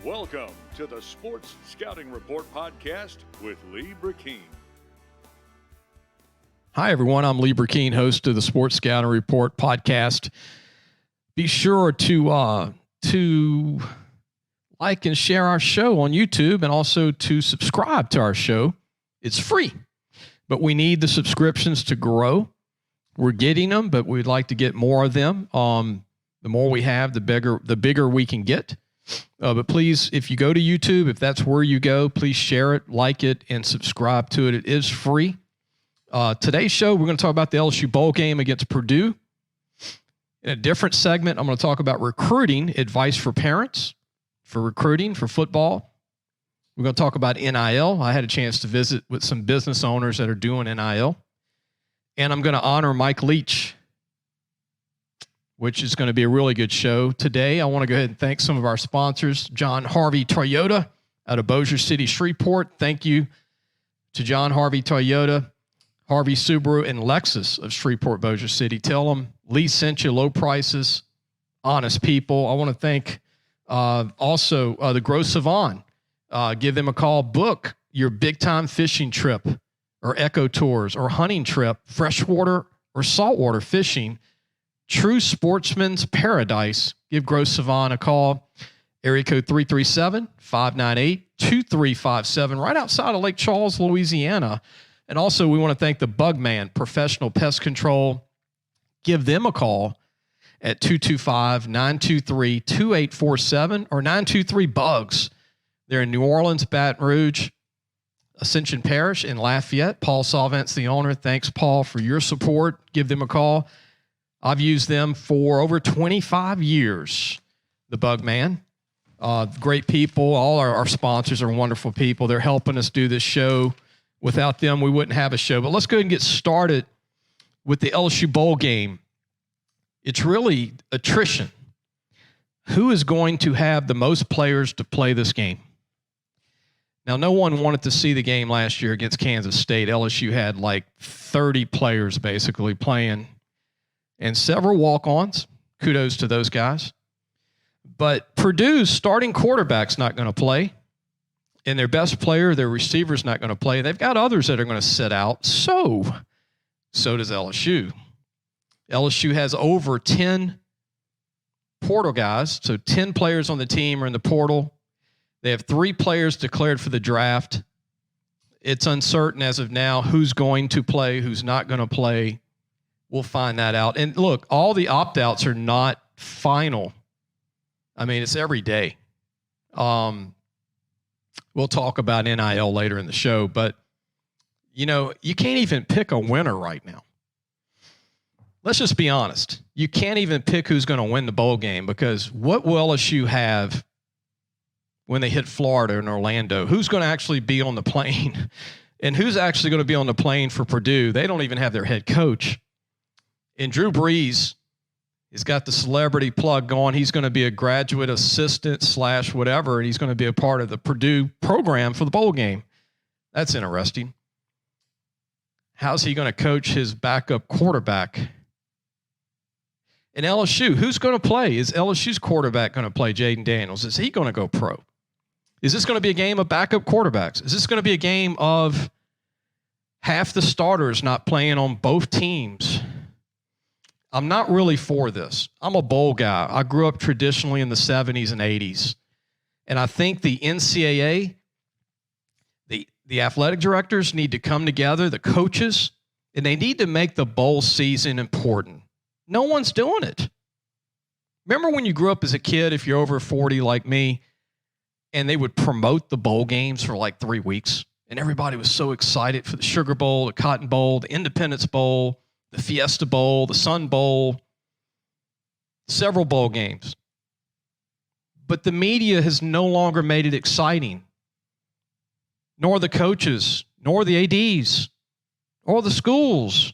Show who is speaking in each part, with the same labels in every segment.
Speaker 1: Welcome to the Sports Scouting Report podcast with Lee Burkeen.
Speaker 2: Hi, everyone. I'm Lee Burkeen, host of the Sports Scouting Report podcast. Be sure to like and share our show on YouTube and also to subscribe to our show. It's free, but we need the subscriptions to grow. We're getting them, but we'd like to get more of them. The more we have, the bigger we can get. But please, if you go to YouTube, if that's where you go, please share it, like it, and subscribe to it. It is free. Today's show, we're going to talk about the LSU bowl game against Purdue. In a different segment, I'm going to talk about recruiting, advice for parents, for recruiting, for football. We're going to talk about NIL. I had a chance to visit with some business owners that are doing NIL. And I'm going to honor Mike Leach, which is going to be a really good show. Today, I want to go ahead and thank some of our sponsors, John Harvey Toyota out of Bossier City, Shreveport. Thank you to John Harvey Toyota, Harvey Subaru, and Lexus of Shreveport, Bossier City. Tell them Lee sent you low prices, honest people. I want to thank also the Gros Savant. Give them a call. Book your big-time fishing trip or eco tours or hunting trip, freshwater or saltwater fishing. True Sportsman's Paradise. Give Gros Savant a call. Area code 337-598-2357, right outside of Lake Charles, Louisiana. And also, we want to thank the Bugman Professional Pest Control. Give them a call at 225-923-2847 or 923-BUGS. They're in New Orleans, Baton Rouge, Ascension Parish, in Lafayette. Paul Solvent's the owner. Thanks, Paul, for your support. Give them a call. I've used them for over 25 years, the Bugman. Great people. All our sponsors are wonderful people. They're helping us do this show. Without them, we wouldn't have a show. But let's go ahead and get started with the LSU bowl game. It's really attrition. Who is going to have the most players to play this game? Now, no one wanted to see the game last year against Kansas State. LSU had like 30 players basically playing and several walk-ons. Kudos to those guys. But Purdue's starting quarterback's not going to play. And their best player, their receiver's not going to play. They've got others that are going to sit out. So does LSU. LSU has over 10 portal guys. So 10 players on the team are in the portal. They have 3 players declared for the draft. It's uncertain as of now who's going to play, who's not going to play. We'll find that out. And look, all the opt-outs are not final. I mean, it's every day. We'll talk about NIL later in the show, but, you know, you can't even pick a winner right now. Let's just be honest. You can't even pick who's going to win the bowl game because what will LSU have when they hit Florida and Orlando? Who's going to actually be on the plane? And who's actually going to be on the plane for Purdue? They don't even have their head coach. And Drew Brees has got the celebrity plug going. He's going to be a graduate assistant / whatever, and he's going to be a part of the Purdue program for the bowl game. That's interesting. How's he going to coach his backup quarterback? And LSU, who's going to play? Is LSU's quarterback going to play Jaden Daniels? Is he going to go pro? Is this going to be a game of backup quarterbacks? Is this going to be a game of half the starters not playing on both teams? I'm not really for this. I'm a bowl guy. I grew up traditionally in the 70s and 80s. And I think the NCAA, the athletic directors need to come together, the coaches, and they need to make the bowl season important. No one's doing it. Remember when you grew up as a kid, if you're over 40 like me, and they would promote the bowl games for like 3 weeks, and everybody was so excited for the Sugar Bowl, the Cotton Bowl, the Independence Bowl, the Fiesta Bowl, the Sun Bowl, several bowl games. But the media has no longer made it exciting, nor the coaches, nor the ADs, or the schools.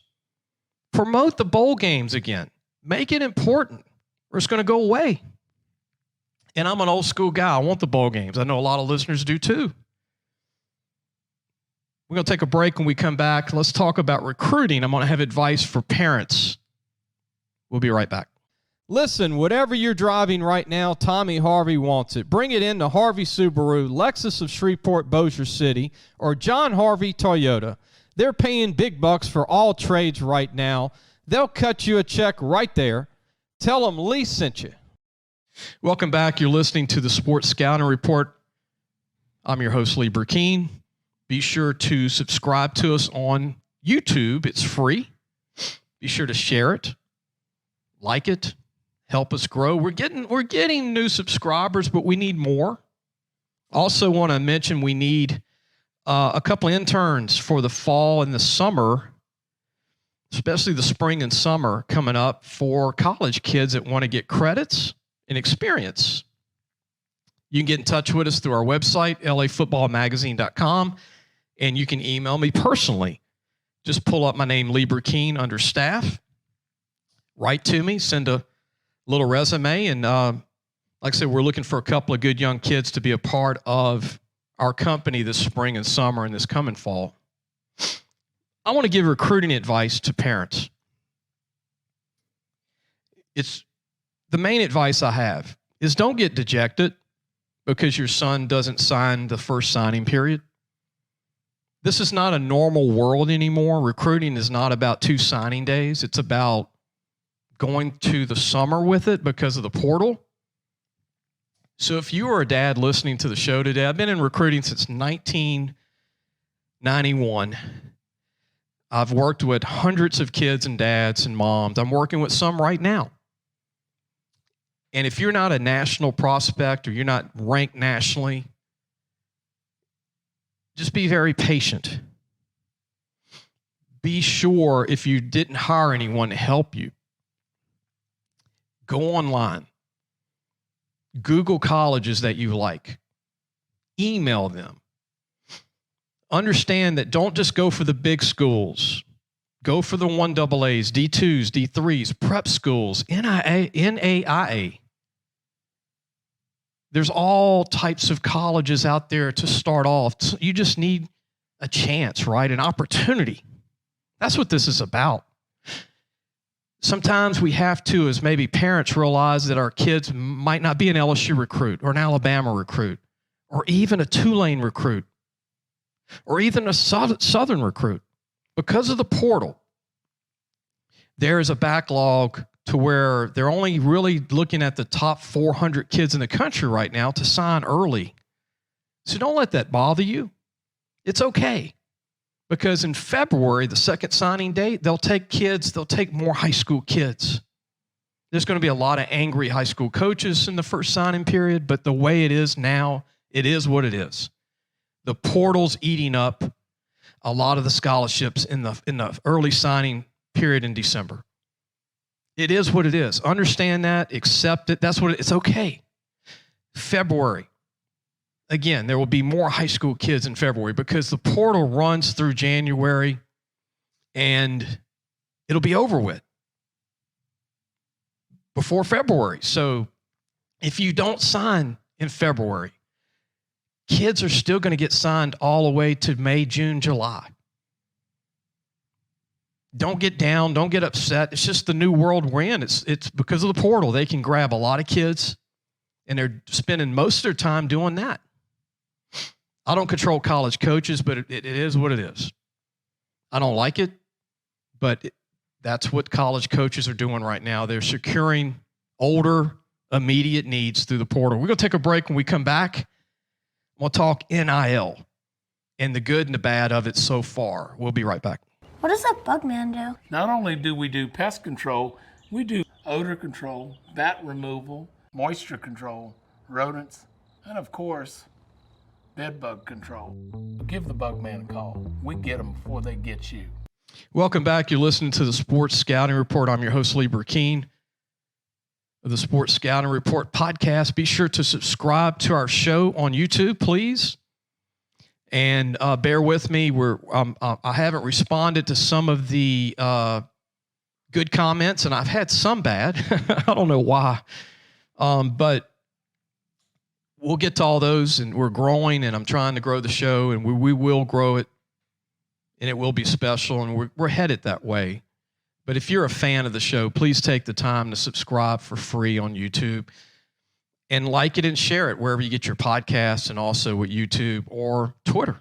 Speaker 2: Promote the bowl games again. Make it important, or it's going to go away. And I'm an old school guy. I want the bowl games. I know a lot of listeners do too. We're going to take a break. When we come back, let's talk about recruiting. I'm going to have advice for parents. We'll be right back.
Speaker 3: Listen, whatever you're driving right now, Tommy Harvey wants it. Bring it in to Harvey Subaru, Lexus of Shreveport, Bossier City, or John Harvey Toyota. They're paying big bucks for all trades right now. They'll cut you a check right there. Tell them Lee sent you.
Speaker 2: Welcome back. You're listening to the Sports Scouting Report. I'm your host, Lee Burkeen. Be sure to subscribe to us on YouTube. It's free. Be sure to share it, like it, help us grow. We're getting new subscribers, but we need more. Also want to mention we need a couple of interns for the fall and the summer, especially the spring and summer coming up for college kids that want to get credits and experience. You can get in touch with us through our website, lafootballmagazine.com, and you can email me personally. Just pull up my name, Lee Burkeen, under staff. Write to me, send a little resume, and like I said, we're looking for a couple of good young kids to be a part of our company this spring and summer and this coming fall. I want to give recruiting advice to parents. It's the main advice I have is don't get dejected because your son doesn't sign the first signing period. This is not a normal world anymore. Recruiting is not about 2 signing days. It's about going to the summer with it because of the portal. So if you are a dad listening to the show today, I've been in recruiting since 1991. I've worked with hundreds of kids and dads and moms. I'm working with some right now. And if you're not a national prospect or you're not ranked nationally, just be very patient. Be sure if you didn't hire anyone to help you, go online. Google colleges that you like. Email them. Understand that don't just go for the big schools. Go for the 1AAs, D2s, D3s, prep schools, NAIA. There's all types of colleges out there to start off. You just need a chance, right? An opportunity. That's what this is about. Sometimes we have to, as maybe parents, realize that our kids might not be an LSU recruit or an Alabama recruit or even a Tulane recruit or even a Southern recruit. Because of the portal, there is a backlog to where they're only really looking at the top 400 kids in the country right now to sign early. So don't let that bother you. It's okay. Because in February, the second signing date, they'll take more high school kids. There's going to be a lot of angry high school coaches in the first signing period, but the way it is now, it is what it is. The portal's eating up a lot of the scholarships in the early signing period in December. It is what it is. Understand that, accept it. That's what it's okay. February. Again, there will be more high school kids in February because the portal runs through January and it'll be over with before February. So if you don't sign in February, kids are still going to get signed all the way to May, June, July. Don't get down. Don't get upset. It's just the new world we're in. It's because of the portal. They can grab a lot of kids, and they're spending most of their time doing that. I don't control college coaches, but it is what it is. I don't like it, but that's what college coaches are doing right now. They're securing older, immediate needs through the portal. We're going to take a break. When we come back, we'll talk NIL and the good and the bad of it so far. We'll be right back.
Speaker 4: What does that bug man do?
Speaker 5: Not only do we do pest control, we do odor control, bat removal, moisture control, rodents, and of course, bed bug control. Give the bug man a call. We get them before they get you.
Speaker 2: Welcome back. You're listening to the Sports Scouting Report. I'm your host, Lee Burkeen of the Sports Scouting Report podcast. Be sure to subscribe to our show on YouTube, please. And bear with me. I haven't responded to some of the good comments, and I've had some bad. I don't know why. But we'll get to all those, and we're growing, and I'm trying to grow the show, and we will grow it, and it will be special, and we're headed that way. But if you're a fan of the show, please take the time to subscribe for free on YouTube and like it and share it wherever you get your podcasts and also with YouTube or Twitter.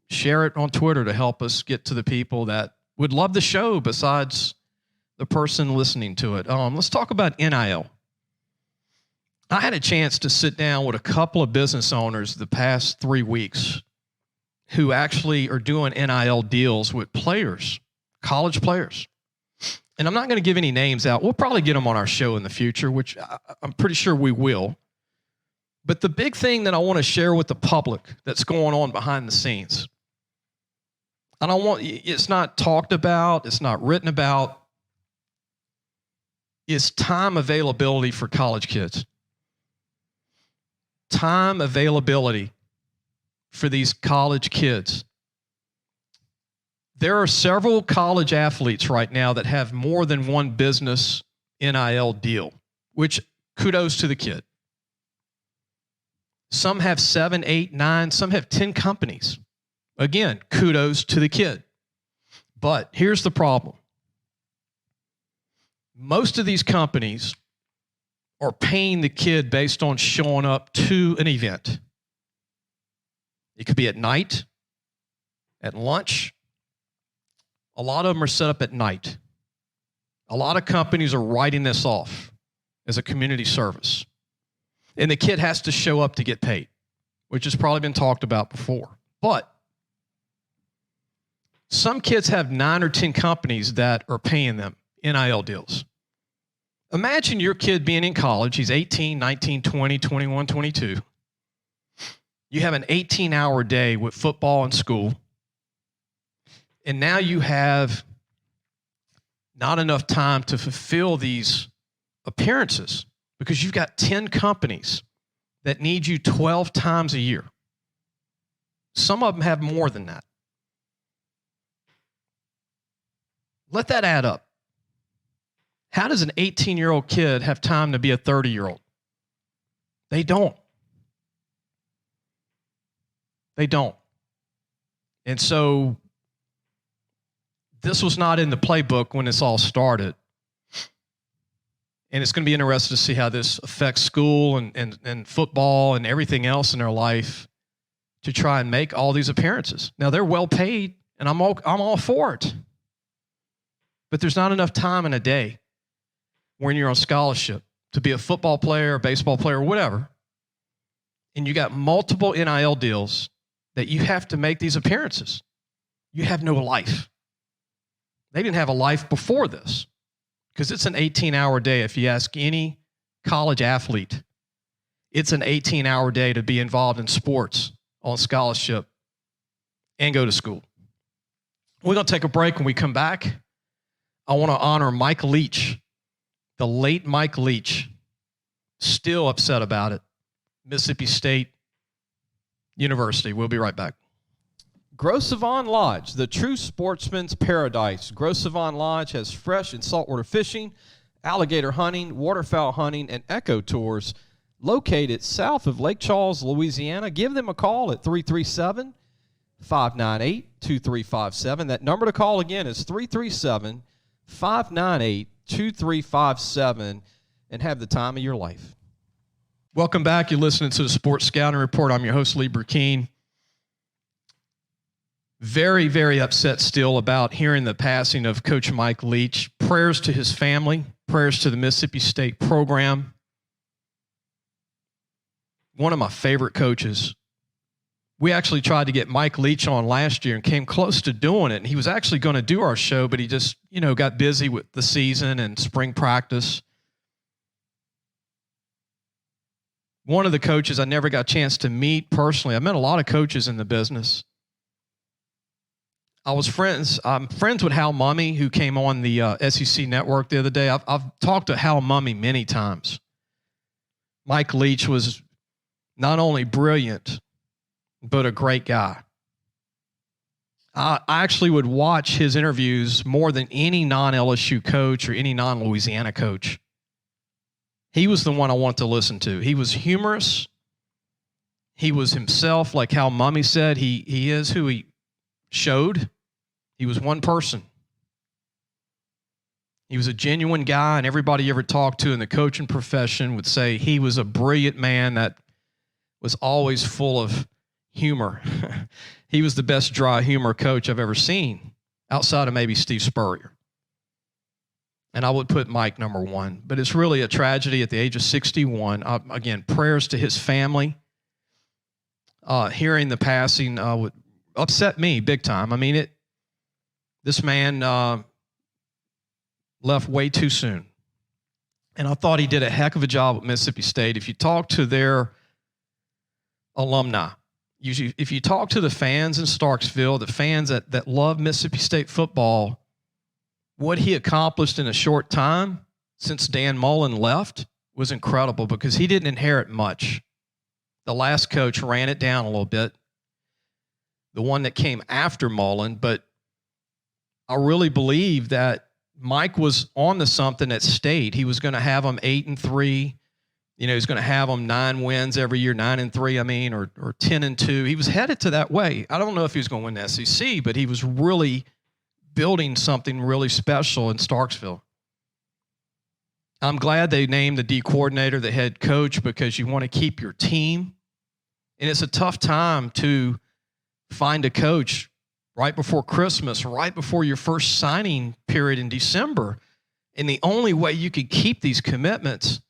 Speaker 2: Share it on Twitter to help us get to the people that would love the show besides the person listening to it. Let's talk about NIL. I had a chance to sit down with a couple of business owners the past 3 weeks who actually are doing NIL deals with players, college players. And I'm not going to give any names out. We'll probably get them on our show in the future, which I'm pretty sure we will. But the big thing that I want to share with the public that's going on behind the scenes, it's not talked about, it's not written about, is time availability for college kids. Time availability for these college kids. There are several college athletes right now that have more than one business NIL deal, which kudos to the kid. Some have 7, 8, 9, some have 10 companies. Again, kudos to the kid. But here's the problem. Most of these companies are paying the kid based on showing up to an event. It could be at night, at lunch. A lot of them are set up at night. A lot of companies are writing this off as a community service. And the kid has to show up to get paid, which has probably been talked about before. But some kids have 9 or 10 companies that are paying them NIL deals. Imagine your kid being in college. He's 18, 19, 20, 21, 22. You have an 18-hour day with football and school. And now you have not enough time to fulfill these appearances because you've got 10 companies that need you 12 times a year. Some of them have more than that. Let that add up. How does an 18-year-old kid have time to be a 30-year-old? They don't. They don't. And so this was not in the playbook when this all started. And it's going to be interesting to see how this affects school and football and everything else in their life to try and make all these appearances. Now, they're well paid, and I'm all for it. But there's not enough time in a day when you're on scholarship to be a football player, a baseball player, whatever. And you got multiple NIL deals that you have to make these appearances. You have no life. They didn't have a life before this because it's an 18-hour day. If you ask any college athlete, it's an 18-hour day to be involved in sports on scholarship and go to school. We're going to take a break. When we come back, I want to honor Mike Leach, the late Mike Leach, still upset about it, Mississippi State University. We'll be right back.
Speaker 3: Gros Savon Lodge, the true sportsman's paradise. Gros Savon Lodge has fresh and saltwater fishing, alligator hunting, waterfowl hunting, and eco tours located south of Lake Charles, Louisiana. Give them a call at 337-598-2357. That number to call again is 337-598-2357, and have the time of your life.
Speaker 2: Welcome back. You're listening to the Sports Scouting Report. I'm your host, Lee Burkeen. Very, very upset still about hearing the passing of Coach Mike Leach. Prayers to his family, prayers to the Mississippi State program. One of my favorite coaches. We actually tried to get Mike Leach on last year and came close to doing it. And he was actually going to do our show, but he just, got busy with the season and spring practice. One of the coaches I never got a chance to meet personally. I met a lot of coaches in the business. I'm friends with Hal Mummy, who came on the SEC network the other day. I've talked to Hal Mummy many times. Mike Leach was not only brilliant, but a great guy. I actually would watch his interviews more than any non-LSU coach or any non-Louisiana coach. He was the one I wanted to listen to. He was humorous. He was himself, like Hal Mummy said. He is who he showed. He was one person. He was a genuine guy, and everybody you ever talked to in the coaching profession would say he was a brilliant man that was always full of humor. He was the best dry humor coach I've ever seen, outside of maybe Steve Spurrier. And I would put Mike number one. But it's really a tragedy at the age of 61. Again, prayers to his family. Hearing the passing would upset me big time. I mean, this man left way too soon. And I thought he did a heck of a job at Mississippi State. If you talk to their alumni, usually if you talk to the fans in Starksville, the fans that love Mississippi State football, what he accomplished in a short time since Dan Mullen left was incredible because he didn't inherit much. The last coach ran it down a little bit, the one that came after Mullen, but I really believe that Mike was on to something at State. He was going to have them 8-3. You know, he's going to have them 9 wins every year, 9-3, I mean, or 10-2. He was headed to that way. I don't know if he was going to win the SEC, but he was really building something really special in Starksville. I'm glad they named the D coordinator the head coach because you want to keep your team. And it's a tough time to find a coach right before Christmas, right before your first signing period in December. And the only way you could keep these commitments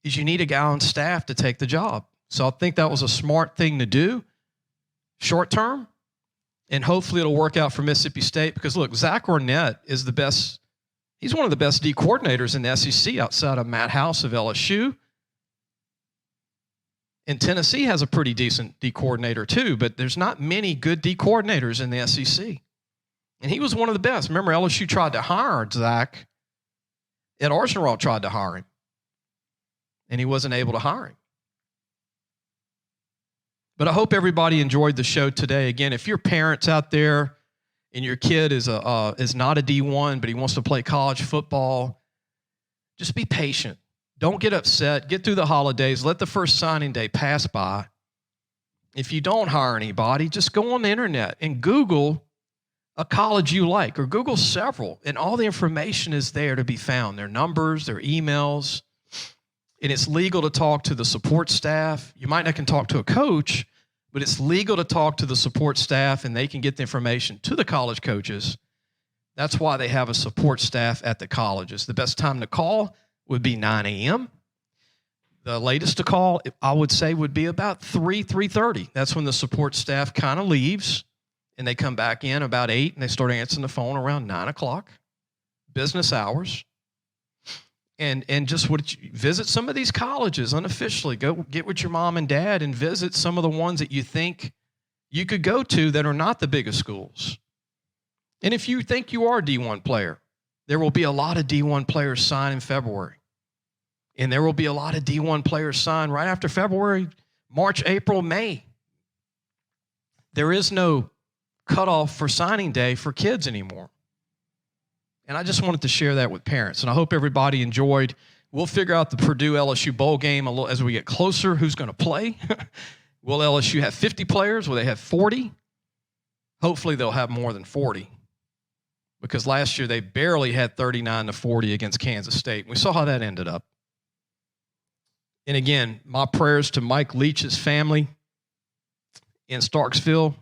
Speaker 2: is you need a guy on staff to take the job. So I think that was a smart thing to do short term. And hopefully it'll work out for Mississippi State because, look, Zach Ornette is the best. He's one of the best D coordinators in the SEC outside of Matt House of LSU. And Tennessee has a pretty decent D coordinator too, but there's not many good D coordinators in the SEC. And he was one of the best. Remember, LSU tried to hire Zach. Ed Arsenal tried to hire him. And he wasn't able to hire him. But I hope everybody enjoyed the show today. Again, if your parents out there and your kid is not a D1, but he wants to play college football, just be patient. Don't get upset. Get through the holidays. Let the first signing day pass by. If you don't hire anybody, just go on the internet and Google a college you like or Google several, and all the information is there to be found. Their numbers, their emails. And it's legal to talk to the support staff. You might not can talk to a coach, but it's legal to talk to the support staff, and they can get the information to the college coaches. That's why they have a support staff at the colleges. The best time to call would be 9 a.m. The latest to call, I would say, would be about 3:30. That's when the support staff kind of leaves, and they come back in about 8, and they start answering the phone around 9 o'clock, business hours. And just visit some of these colleges unofficially. Go get with your mom and dad and visit some of the ones that you think you could go to that are not the biggest schools. And if you think you are a D1 player, there will be a lot of D1 players sign in February. And there will be a lot of D1 players sign right after February, March, April, May. There is no cutoff for signing day for kids anymore. And I just wanted to share that with parents. And I hope everybody enjoyed. We'll figure out the Purdue LSU bowl game a little as we get closer, who's going to play. Will LSU have 50 players? Will they have 40? Hopefully they'll have more than 40. Because last year they barely had 39-40 against Kansas State. We saw how that ended up. And again, my prayers to Mike Leach's family in Starksville,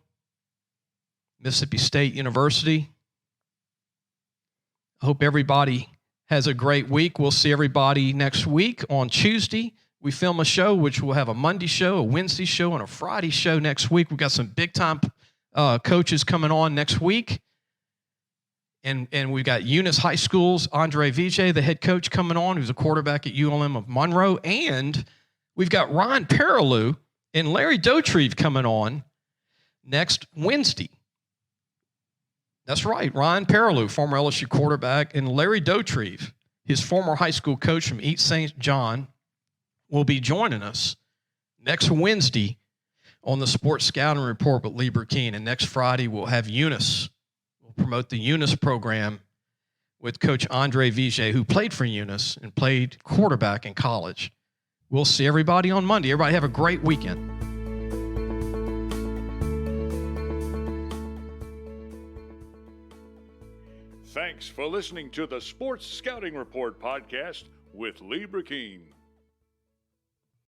Speaker 2: Mississippi State University. I hope everybody has a great week. We'll see everybody next week on Tuesday. We film a show, which will have a Monday show, a Wednesday show, and a Friday show next week. We've got some big-time coaches coming on next week. And we've got Eunice High School's Andre Vijay, the head coach, coming on, who's a quarterback at ULM of Monroe. And we've got Ryan Perilou and Larry Dotrieve coming on next Wednesday. That's right, Ryan Perilou, former LSU quarterback, and Larry Dotrieve, his former high school coach from East St. John, will be joining us next Wednesday on the Sports Scouting Report with Lee Burkeen. And next Friday, we'll have Eunice. We'll promote the Eunice program with Coach Andre Vijay, who played for Eunice and played quarterback in college. We'll see everybody on Monday. Everybody have a great weekend.
Speaker 1: Thanks for listening to the Sports Scouting Report podcast with Lee Burkeen.